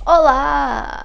Olá!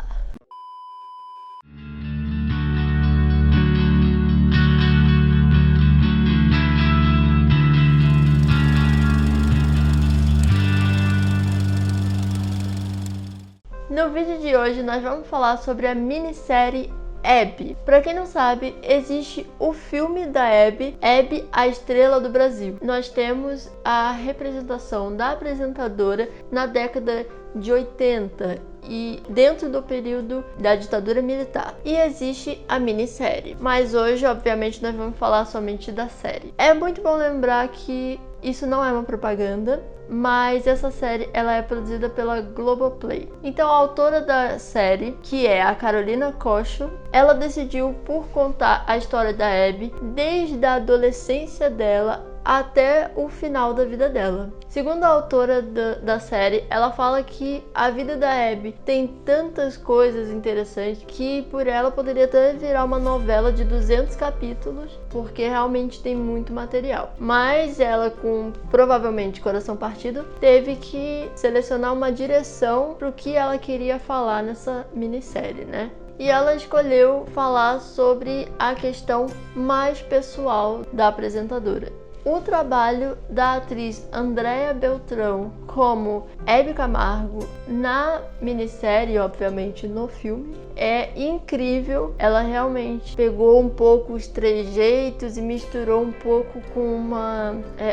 No vídeo de hoje nós vamos falar sobre a minissérie Abby. Para quem não sabe, existe o filme da Abby, Abby, a Estrela do Brasil. Nós temos a representação da apresentadora na década de 80 e dentro do período da ditadura militar. E existe a minissérie, mas hoje, obviamente, nós vamos falar somente da série. É muito bom lembrar que isso não é uma propaganda, mas essa série ela é produzida pela Globoplay. Então a autora da série, que é a Carolina Coscio, ela decidiu por contar a história da Abby desde a adolescência dela até o final da vida dela. Segundo a autora da série, ela fala que a vida da Abby tem tantas coisas interessantes que por ela poderia até virar uma novela de 200 capítulos, porque realmente tem muito material. Mas ela, com provavelmente coração partido, teve que selecionar uma direção para o que ela queria falar nessa minissérie, né? E ela escolheu falar sobre a questão mais pessoal da apresentadora. O trabalho da atriz Andréa Beltrão como Abby Camargo na minissérie, obviamente no filme, é incrível. Ela realmente pegou um pouco os trejeitos e misturou um pouco com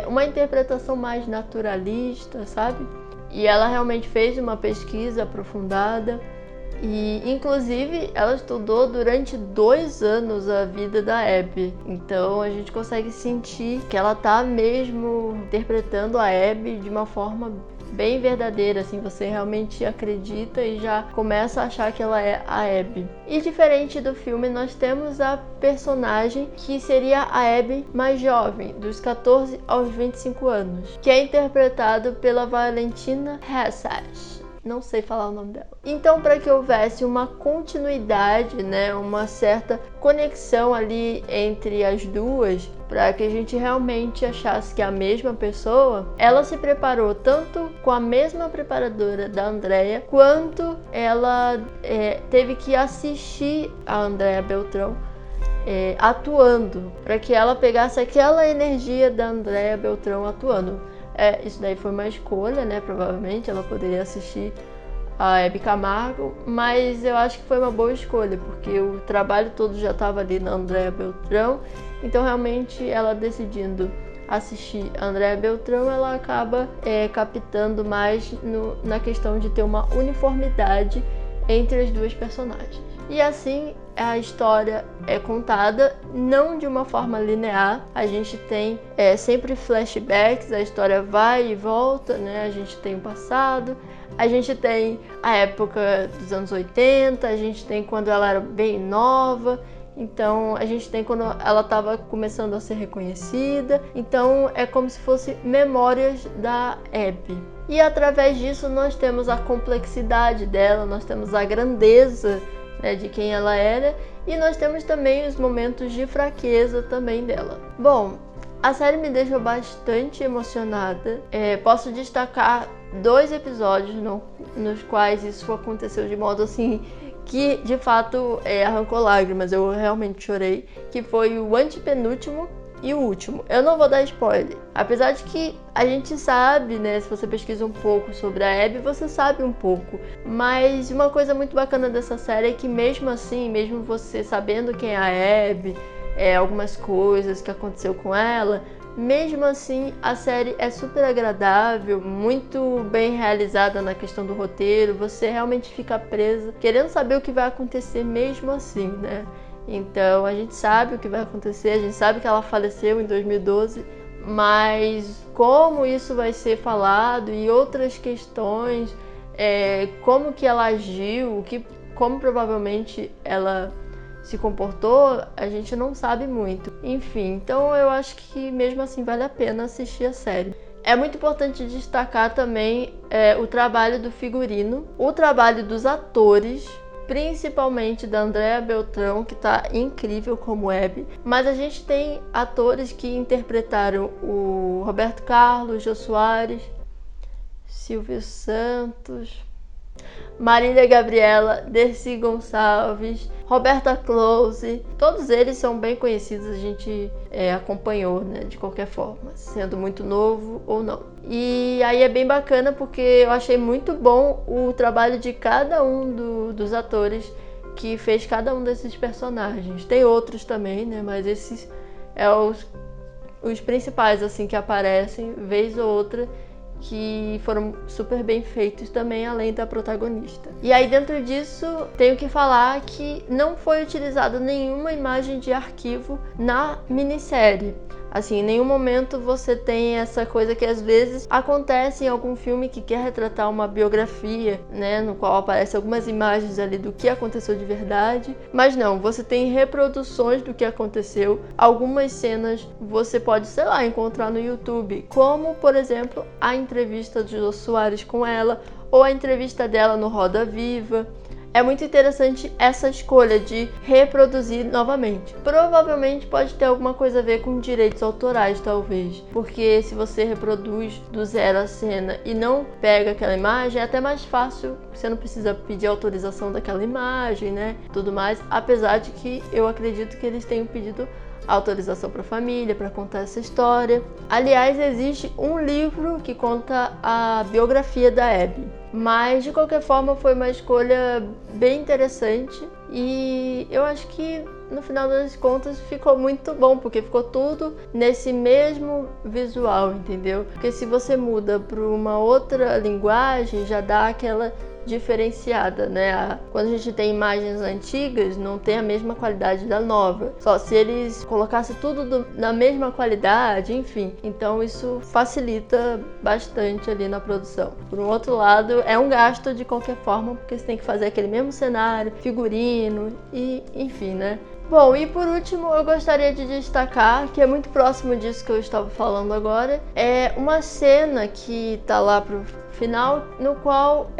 uma interpretação mais naturalista, sabe? E ela realmente fez uma pesquisa aprofundada. E, inclusive, ela estudou durante 2 anos a vida da Abby. Então, a gente consegue sentir que ela tá mesmo interpretando a Abby de uma forma bem verdadeira, assim, você realmente acredita e já começa a achar que ela é a Abby. E diferente do filme, nós temos a personagem que seria a Abby mais jovem, dos 14 aos 25 anos, que é interpretado pela Valentina Hessage. Não sei falar o nome dela. Então, para que houvesse uma continuidade, né, uma certa conexão ali entre as duas, para que a gente realmente achasse que é a mesma pessoa, ela se preparou tanto com a mesma preparadora da Andréa, quanto ela teve que assistir a Andréa Beltrão atuando, para que ela pegasse aquela energia da Andréa Beltrão atuando. Isso daí foi uma escolha, né? Provavelmente ela poderia assistir a Abby Camargo, mas eu acho que foi uma boa escolha, porque o trabalho todo já estava ali na Andréa Beltrão, então realmente ela decidindo assistir a Andréa Beltrão, ela acaba captando mais na questão de ter uma uniformidade entre as duas personagens. E assim a história é contada não de uma forma linear, a gente tem sempre flashbacks, a história vai e volta, né? A gente tem o passado, a gente tem a época dos anos 80, a gente tem quando ela era bem nova, então a gente tem quando ela estava começando a ser reconhecida, então é como se fosse memórias da Abby. E através disso nós temos a complexidade dela, nós temos a grandeza, né, de quem ela era, e nós temos também os momentos de fraqueza também dela. Bom, a série me deixou bastante emocionada. Posso destacar 2 episódios nos quais isso aconteceu de modo assim que de fato arrancou lágrimas. Eu realmente chorei, que foi o antepenúltimo e o último. Eu não vou dar spoiler, apesar de que a gente sabe, né, se você pesquisa um pouco sobre a Abby, você sabe um pouco, mas uma coisa muito bacana dessa série é que mesmo assim, mesmo você sabendo quem é a Abby, algumas coisas que aconteceu com ela, mesmo assim a série é super agradável, muito bem realizada na questão do roteiro, você realmente fica presa, querendo saber o que vai acontecer mesmo assim, né? Então a gente sabe o que vai acontecer, a gente sabe que ela faleceu em 2012, mas como isso vai ser falado e outras questões, como que ela agiu, como provavelmente ela se comportou, a gente não sabe muito. Enfim, então eu acho que mesmo assim vale a pena assistir a série. É muito importante destacar também o trabalho do figurino, o trabalho dos atores, principalmente da Andréa Beltrão, que tá incrível como Abby, mas a gente tem atores que interpretaram o Roberto Carlos, Jô Soares, Silvio Santos, Marília Gabriela, Dercy Gonçalves, Roberta Close, todos eles são bem conhecidos, a gente acompanhou, né, de qualquer forma, sendo muito novo ou não. E aí é bem bacana porque eu achei muito bom o trabalho de cada um dos atores que fez cada um desses personagens. Tem outros também, né, mas esses os principais assim que aparecem vez ou outra, que foram super bem feitos também, além da protagonista. E aí dentro disso, tenho que falar que não foi utilizada nenhuma imagem de arquivo na minissérie. Assim, em nenhum momento você tem essa coisa que às vezes acontece em algum filme que quer retratar uma biografia, né, no qual aparecem algumas imagens ali do que aconteceu de verdade, mas não, você tem reproduções do que aconteceu. Algumas cenas você pode, sei lá, encontrar no YouTube, como, por exemplo, a entrevista de Jô Soares com ela, ou a entrevista dela no Roda Viva. É muito interessante essa escolha de reproduzir novamente. Provavelmente pode ter alguma coisa a ver com direitos autorais, talvez. Porque se você reproduz do zero a cena e não pega aquela imagem, é até mais fácil. Você não precisa pedir autorização daquela imagem, né? Tudo mais. Apesar de que eu acredito que eles tenham pedido autorização para a família, para contar essa história. Aliás, existe um livro que conta a biografia da Abby, mas de qualquer forma foi uma escolha bem interessante e eu acho que no final das contas ficou muito bom, porque ficou tudo nesse mesmo visual, entendeu? Porque se você muda para uma outra linguagem, já dá aquela diferenciada, né? Quando a gente tem imagens antigas, não tem a mesma qualidade da nova. Só se eles colocassem tudo na mesma qualidade, enfim. Então isso facilita bastante ali na produção. Por um outro lado, é um gasto de qualquer forma, porque você tem que fazer aquele mesmo cenário, figurino e enfim, né? Bom, e por último eu gostaria de destacar, que é muito próximo disso que eu estava falando agora, é uma cena que tá lá pro final, no qual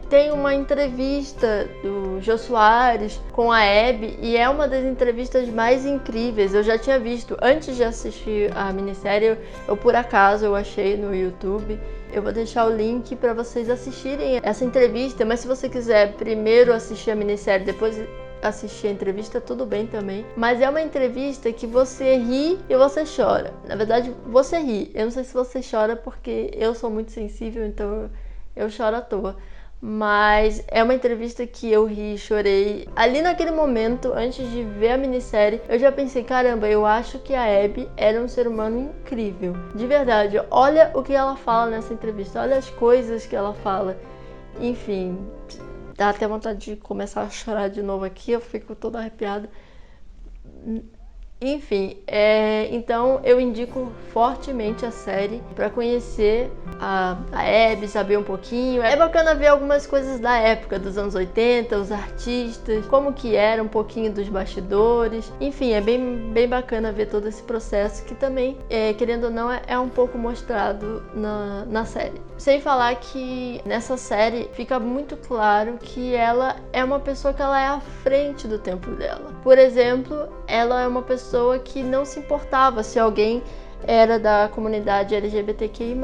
tem uma entrevista do Jô Soares com a Abby, e é uma das entrevistas mais incríveis. Eu já tinha visto, antes de assistir a minissérie, eu por acaso eu achei no YouTube. Eu vou deixar o link para vocês assistirem essa entrevista, mas se você quiser primeiro assistir a minissérie, depois assistir a entrevista, tudo bem também. Mas é uma entrevista que você ri e você chora. Na verdade, você ri. Eu não sei se você chora porque eu sou muito sensível, então eu choro à toa. Mas é uma entrevista que eu ri e chorei. Ali naquele momento, antes de ver a minissérie, eu já pensei, caramba, eu acho que a Abby era um ser humano incrível. De verdade, olha o que ela fala nessa entrevista, olha as coisas que ela fala. Enfim, dá até vontade de começar a chorar de novo aqui, eu fico toda arrepiada. Enfim, então eu indico fortemente a série para conhecer a Abby, saber um pouquinho. É bacana ver algumas coisas da época, dos anos 80, os artistas, como que era um pouquinho dos bastidores. Enfim, é bem bacana ver todo esse processo que também, querendo ou não, é um pouco mostrado na série. Sem falar que nessa série fica muito claro que ela é uma pessoa que ela é à frente do tempo dela. Por exemplo, ela é uma pessoa que não se importava se alguém era da comunidade LGBTQI+,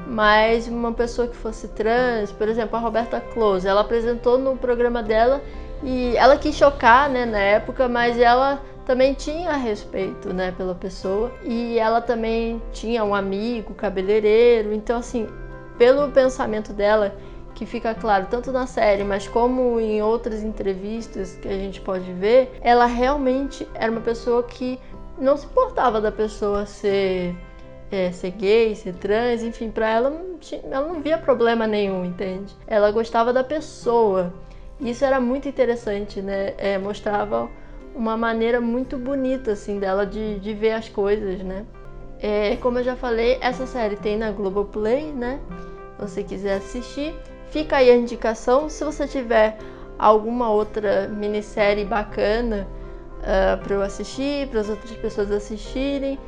mas uma pessoa que fosse trans, por exemplo, a Roberta Close, ela apresentou no programa dela e ela quis chocar, né, na época, mas ela também tinha respeito, né, pela pessoa, e ela também tinha um amigo cabeleireiro. Então, assim, pelo pensamento dela, que fica claro tanto na série, mas como em outras entrevistas que a gente pode ver, ela realmente era uma pessoa que não se importava da pessoa ser gay, ser trans, enfim, pra ela não via problema nenhum, entende? Ela gostava da pessoa. Isso era muito interessante, né? Mostrava uma maneira muito bonita, assim, dela de ver as coisas, né? Como eu já falei, essa série tem na Globoplay, né? Se você quiser assistir. Fica aí a indicação. Se você tiver alguma outra minissérie bacana para eu assistir, para as outras pessoas assistirem,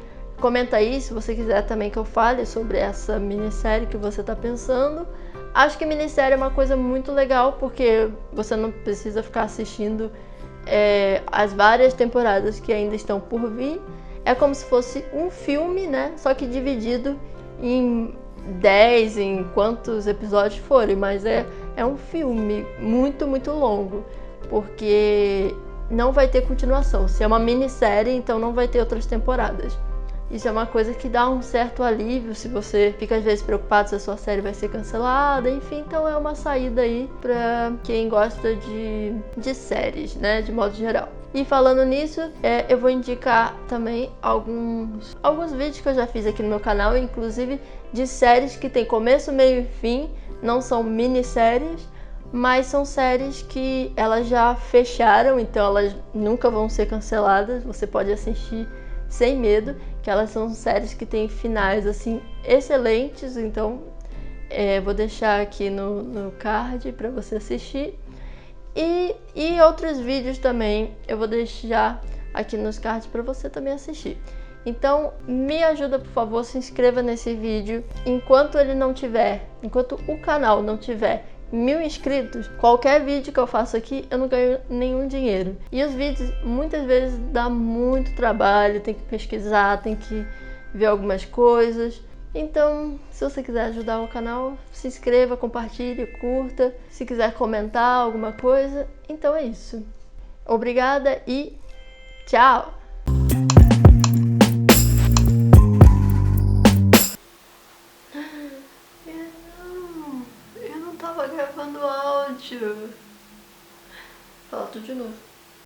comenta aí se você quiser também que eu fale sobre essa minissérie que você está pensando. Acho que minissérie é uma coisa muito legal, porque você não precisa ficar assistindo as várias temporadas que ainda estão por vir. É como se fosse um filme, né? Só que dividido em 10, em quantos episódios forem, mas é um filme muito, muito longo, porque não vai ter continuação. Se é uma minissérie, então não vai ter outras temporadas. Isso é uma coisa que dá um certo alívio se você fica às vezes preocupado se a sua série vai ser cancelada, enfim, então é uma saída aí pra quem gosta de séries, né, de modo geral. E falando nisso, eu vou indicar também alguns vídeos que eu já fiz aqui no meu canal, inclusive de séries que tem começo, meio e fim, não são minisséries, mas são séries que elas já fecharam, então elas nunca vão ser canceladas, você pode assistir sem medo, que elas são séries que têm finais assim excelentes, então vou deixar aqui no card para você assistir. E outros vídeos também eu vou deixar aqui nos cards para você também assistir. Então me ajuda, por favor, se inscreva nesse vídeo. Enquanto o canal não tiver 1000 inscritos, qualquer vídeo que eu faço aqui eu não ganho nenhum dinheiro. E os vídeos muitas vezes dá muito trabalho, tem que pesquisar, tem que ver algumas coisas. Então, se você quiser ajudar o canal, se inscreva, compartilhe, curta. Se quiser comentar alguma coisa, então é isso. Obrigada e tchau! Eu não tava gravando áudio. Fala tudo de novo.